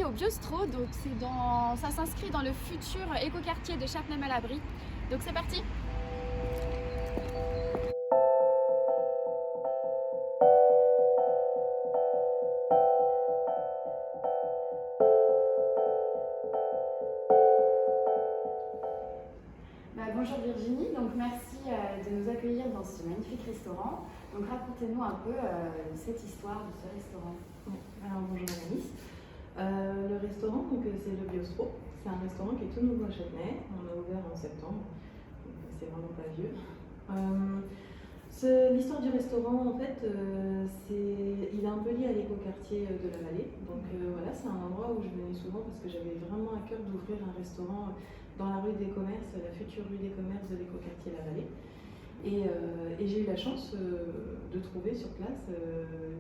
au Biostro, donc ça s'inscrit dans le futur écoquartier de Chapelain-Malabry. Donc c'est parti! Bonjour Virginie, donc merci de nous accueillir dans ce magnifique restaurant. Donc racontez-nous un peu cette histoire de ce restaurant. Alors bonjour Alice. Le restaurant, c'est le Biostro. C'est un restaurant qui est tout nouveau à Châtenay. On a ouvert en septembre, donc c'est vraiment pas vieux. L'histoire du restaurant, en fait, il est un peu lié à l'écoquartier de la Vallée. Donc voilà, c'est un endroit où je venais souvent parce que j'avais vraiment à cœur d'ouvrir un restaurant dans la rue des Commerces, la future rue des Commerces de l'écoquartier La Vallée. Et j'ai eu la chance de trouver sur place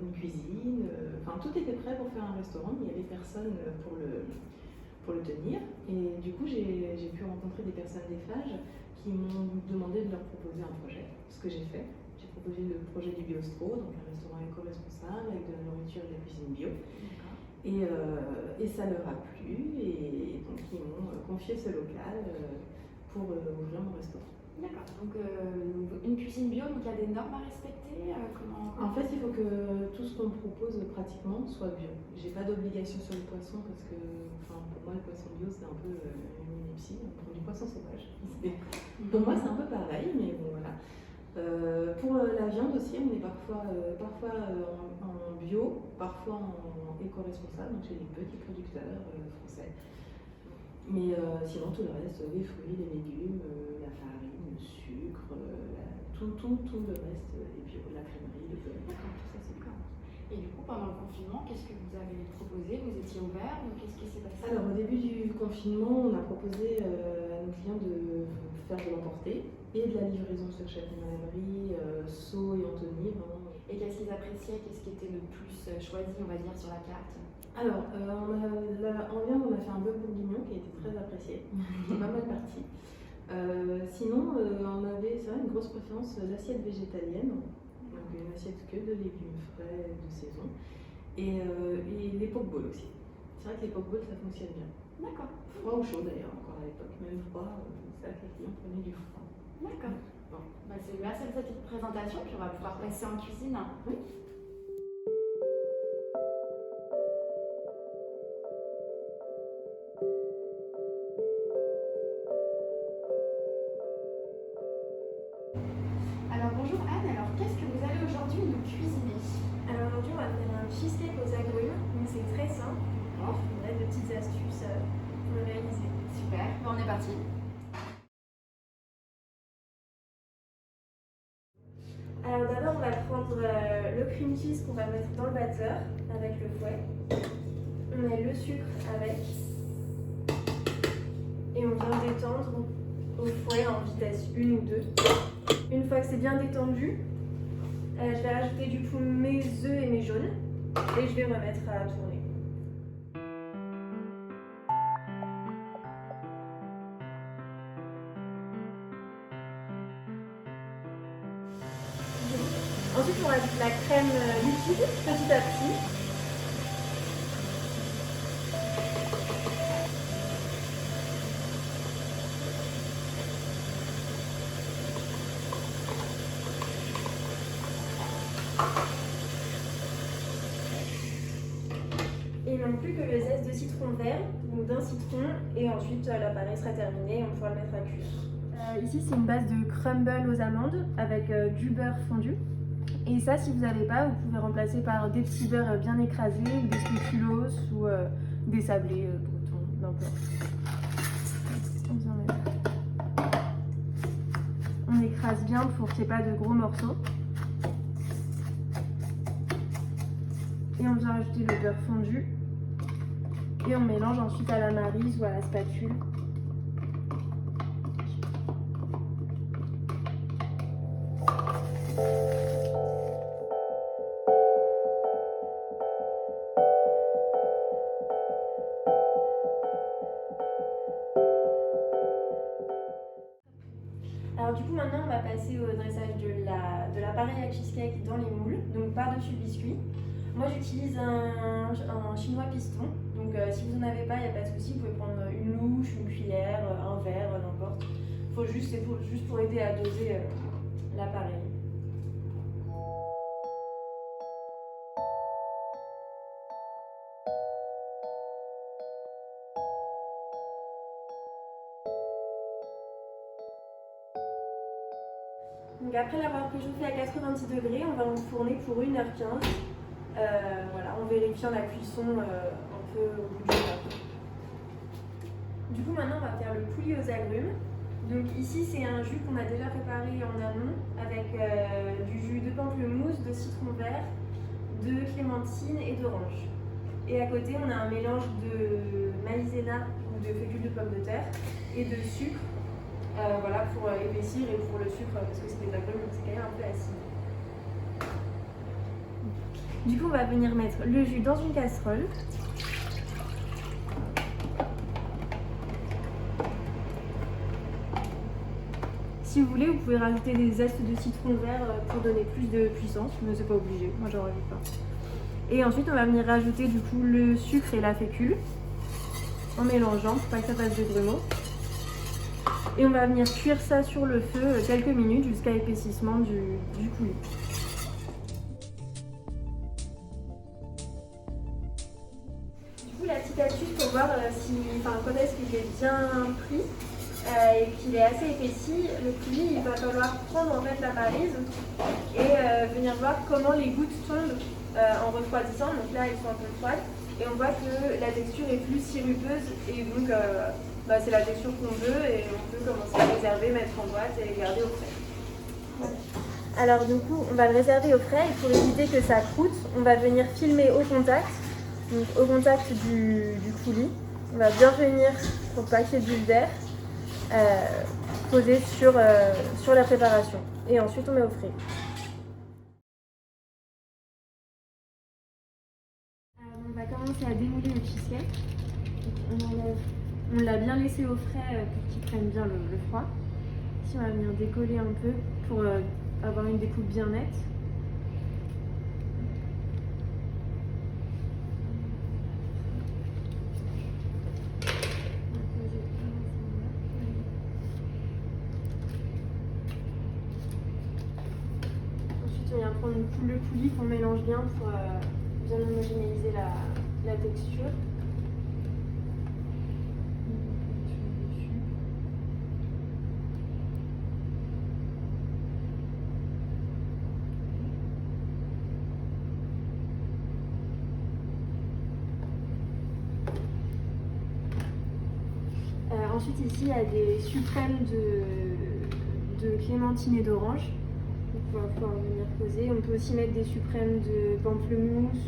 une cuisine. Enfin, tout était prêt pour faire un restaurant, mais il n'y avait personne pour le tenir. Et du coup, j'ai pu rencontrer des personnes des Fages qui m'ont demandé de leur proposer un projet, ce que j'ai fait. J'ai proposé le projet du Biostro, donc un restaurant éco-responsable avec de la nourriture et de la cuisine bio. Et ça leur a plu, et donc ils m'ont confié ce local pour ouvrir mon restaurant. D'accord, donc une cuisine bio, donc il y a des normes à respecter En fait, il faut que tout ce qu'on me propose pratiquement soit bio. J'ai pas d'obligation sur le poisson parce que pour moi, le poisson bio c'est un peu une ineptie. On prend du poisson sauvage. Pour moi, c'est un peu pareil, mais bon voilà. Pour la viande aussi, on est parfois en bio, parfois en éco-responsable, donc chez des petits producteurs français. Mais sinon, tout le reste, les fruits, les légumes, la farine, le sucre, tout le reste est bio, la crèmerie, le beurre, tout ça c'est bio. Et du coup, pendant le confinement, qu'est-ce que vous avez proposé? Vous étiez ouvert? Qu'est-ce qui s'est passé? Alors, au début du confinement, on a proposé à nos clients de faire de l'emporter et de la livraison sur Châtenay-Malabry, Sceaux et Antony. Vraiment. Et qu'est-ce qu'ils appréciaient? Qu'est-ce qui était le plus choisi, on va dire, sur la carte? Alors, en viande, on a fait un bœuf bourguignon qui a été très apprécié, qui est pas mal parti. Sinon, on avait, c'est vrai, une grosse préférence l'assiette végétalienne, donc une assiette que de légumes frais de saison, et les poke-bowls aussi. C'est vrai que les poke-bowls, ça fonctionne bien. D'accord. Froid ou chaud d'ailleurs, encore à l'époque, même froid, c'est vrai que les clients prenaient du froid. D'accord. Bon. C'est merci de cette petite présentation, puis on va pouvoir passer en cuisine. Oui. Alors bonjour Anne, alors qu'est-ce que vous allez aujourd'hui nous cuisiner? Alors aujourd'hui on va faire un cheesecake aux agrumes, donc c'est très simple. On a de petites astuces pour le réaliser. Super, on est parti. Alors d'abord on va prendre le cream cheese qu'on va mettre dans le batteur avec le fouet. On met le sucre avec et on vient détendre au fouet en vitesse 1 ou 2. Une fois que c'est bien détendu, je vais rajouter du coup mes œufs et mes jaunes et je vais remettre à tourner. Ensuite, on rajoute la crème liquide petit à petit. Et il ne manque plus que le zeste de citron vert, donc d'un citron, et ensuite l'appareil sera terminé et on pourra le mettre à cuire. Ici, c'est une base de crumble aux amandes avec du beurre fondu. Et ça, si vous n'avez pas, vous pouvez remplacer par des petits beurres bien écrasés, des spéculoos ou des sablés bretons, n'importe. On écrase bien pour qu'il n'y ait pas de gros morceaux. Et on vient rajouter le beurre fondu. Et on mélange ensuite à la maryse ou à la spatule. Alors du coup maintenant on va passer au dressage de l'appareil à cheesecake dans les moules, donc par-dessus le biscuit. Moi j'utilise un chinois piston, donc Donc si vous n'en avez pas, il n'y a pas de souci, vous pouvez prendre une louche, une cuillère, un verre, n'importe. C'est juste pour aider à doser l'appareil. Donc après l'avoir préchauffé à 90 degrés, on va l'enfourner pour 1h15, voilà, en vérifiant la cuisson un peu au bout du temps. Du coup maintenant on va faire le coulis aux agrumes. Donc ici c'est un jus qu'on a déjà préparé en amont avec du jus de pamplemousse, de citron vert, de clémentine et d'orange. Et à côté on a un mélange de maïzena ou de fécule de pomme de terre et de sucre. Voilà, pour épaissir et pour le sucre, parce que c'est des agrumes, donc c'est quand même un peu acide. Du coup, on va venir mettre le jus dans une casserole. Si vous voulez, vous pouvez rajouter des zestes de citron vert pour donner plus de puissance, mais c'est pas obligé, moi j'en rajoute pas. Et ensuite, on va venir rajouter du coup le sucre et la fécule en mélangeant pour pas que ça fasse de grumeaux. Et on va venir cuire ça sur le feu quelques minutes jusqu'à épaississement du coulis. Du coup, la petite astuce pour voir quand est-ce qu'il est bien pris et qu'il est assez épaissi, le coulis, il va falloir prendre en fait la parise et venir voir comment les gouttes tombent en refroidissant. Donc là, elles sont un peu froides et on voit que la texture est plus sirupeuse et donc c'est la texture qu'on veut et on peut commencer à réserver, mettre en boîte et garder au frais. Voilà. Alors du coup, on va le réserver au frais et pour éviter que ça croûte, on va venir filmer au contact, donc au contact du coulis. On va bien venir, pour pas qu'il y ait de bulles d'air, poser sur la préparation et ensuite on met au frais. On va commencer à démouler le cheesecake. On l'a bien laissé au frais pour qu'il prenne bien le froid. Ici, on va venir décoller un peu pour avoir une découpe bien nette. Ensuite, on vient prendre le coulis qu'on mélange bien pour bien homogénéiser la texture. Ensuite ici il y a des suprêmes de clémentine et d'orange. On va pouvoir venir poser. On peut aussi mettre des suprêmes de pamplemousse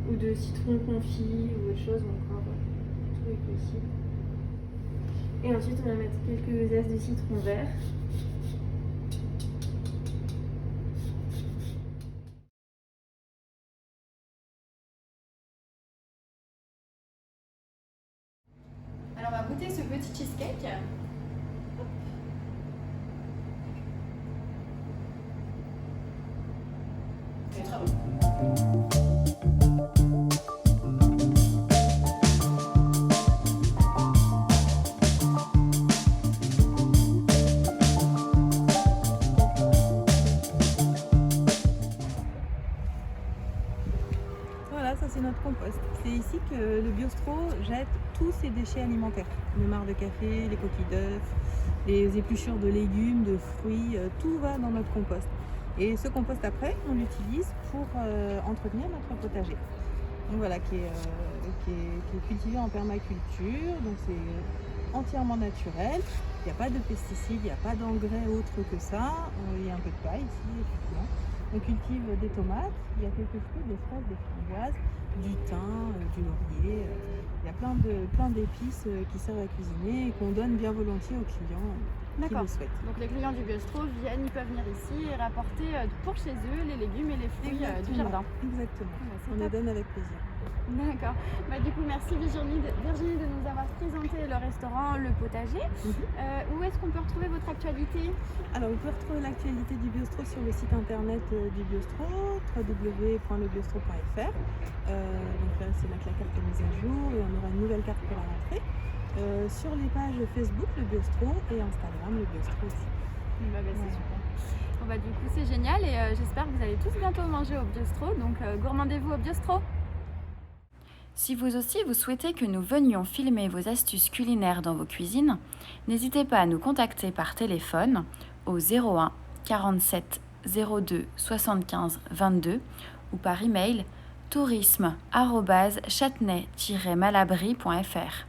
ou de citron confit ou autre chose encore. Tout est possible. Et ensuite on va mettre quelques zestes de citron vert. Alors on va goûter ce petit cheesecake. C'est très bon. Voilà, ça c'est notre compost. C'est ici que le Biostro jette tous ses déchets alimentaires. Le marc de café, les coquilles d'œufs, les épluchures de légumes, de fruits, tout va dans notre compost. Et ce compost après, on l'utilise pour entretenir notre potager. Donc voilà, qui est cultivé en permaculture, donc c'est entièrement naturel. Il n'y a pas de pesticides, il n'y a pas d'engrais autre que ça. Il y a un peu de paille ici, effectivement. On cultive des tomates, il y a quelques fruits, des fraises, des framboises, du thym, du laurier. Il y a plein d'épices qui servent à cuisiner et qu'on donne bien volontiers aux clients qui le souhaitent. Donc les clients du Biostro ils peuvent venir ici et rapporter pour chez eux les légumes et les fruits du jardin. Exactement, on les donne avec plaisir. D'accord. Du coup, merci Virginie de nous avoir présenté le restaurant Le Potager. Où est-ce qu'on peut retrouver votre actualité? Alors, vous pouvez retrouver l'actualité du Biostro sur le site internet du Biostro, www.lebiostro.fr. Donc là, c'est là que la carte est mise à jour et on aura une nouvelle carte pour la rentrée. Sur les pages Facebook, le Biostro, et Instagram, le Biostro aussi. C'est super. Du coup, c'est génial et j'espère que vous allez tous bientôt manger au Biostro. Donc, gourmandez-vous au Biostro. Si vous aussi vous souhaitez que nous venions filmer vos astuces culinaires dans vos cuisines, n'hésitez pas à nous contacter par téléphone au 01 47 02 75 22 ou par email tourisme@châtenay-malabry.fr.